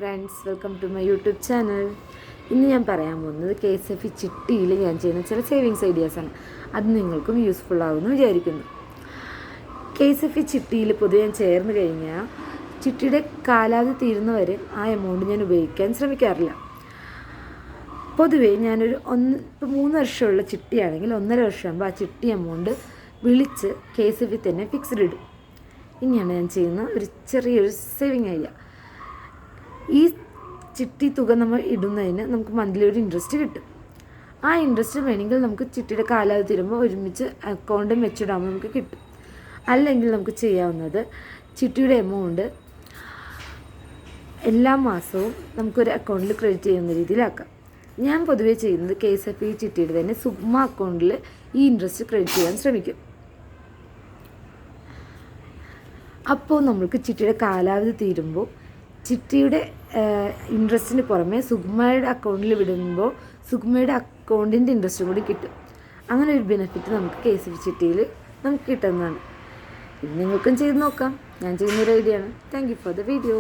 Friends, welcome to my YouTube channel. ഇന്ന് ഞാൻ പറയാൻ പോകുന്നത് KSF ചിട്ടിയിൽ ഞാൻ ചെയ്യുന്ന ചില സേവിങ്സ് ഐഡിയാസാണ്. അത് നിങ്ങൾക്കും യൂസ്ഫുൾ ആകുമെന്ന് വിചാരിക്കുന്നു. KSF ചിട്ടിയിൽ പൊതുവെ ഞാൻ ചേർന്ന് കഴിഞ്ഞാൽ ചിട്ടിയുടെ കാലാവധി തീരുന്നവരെ ആ എമൗണ്ട് ഞാൻ ഉപയോഗിക്കാൻ ശ്രമിക്കാറില്ല. പൊതുവേ ഞാനൊരു 3 വർഷമുള്ള ചിട്ടിയാണെങ്കിൽ 1.5 വർഷമാകുമ്പോൾ ആ ചിട്ടി എമൗണ്ട് വിളിച്ച് KSF തന്നെ ഫിക്സ്ഡ് ഇടും. ഇനിയാണ് ഞാൻ ചെയ്യുന്ന ഒരു ചെറിയൊരു സേവിങ് ഐഡിയ. ഈ ചിട്ടി തുക നമ്മൾ ഇടുന്നതിന് നമുക്ക് മന്ത്ലി ഒരു ഇൻട്രസ്റ്റ് കിട്ടും. ആ ഇൻട്രസ്റ്റ് വേണമെങ്കിൽ നമുക്ക് ചിട്ടിയുടെ കാലാവധി തീരുമ്പോൾ ഒരുമിച്ച് അക്കൗണ്ട് വെച്ചിടാകുമ്പോൾ നമുക്ക് കിട്ടും. അല്ലെങ്കിൽ നമുക്ക് ചെയ്യാവുന്നത് ചിട്ടിയുടെ എമൗണ്ട് എല്ലാ മാസവും നമുക്കൊരു അക്കൗണ്ടിൽ ക്രെഡിറ്റ് ചെയ്യുന്ന രീതിയിലാക്കാം. ഞാൻ പൊതുവേ ചെയ്യുന്നത് KSF ചിട്ടിയുടെ തന്നെ സുഗ്മ അക്കൗണ്ടിൽ ഈ ഇൻട്രസ്റ്റ് ക്രെഡിറ്റ് ചെയ്യാൻ ശ്രമിക്കും. അപ്പോൾ നമുക്ക് ചിട്ടിയുടെ കാലാവധി തീരുമ്പോൾ ചിട്ടിയുടെ ഇൻട്രസ്റ്റിന് പുറമെ സുഗ്മയുടെ അക്കൗണ്ടിൽ വിടുമ്പോൾ സുഗ്മയുടെ അക്കൗണ്ടിൻ്റെ ഇൻട്രസ്റ്റും കൂടി കിട്ടും. അങ്ങനെ ഒരു ബെനിഫിറ്റ് നമുക്ക് KSF ചിട്ടിയിൽ നമുക്ക് കിട്ടുന്നതാണ്. ഇത് നിങ്ങൾക്കും ചെയ്ത് നോക്കാം. ഞാൻ ചെയ്യുന്നൊരു ഐഡിയ ആണ്. Thank you for the video.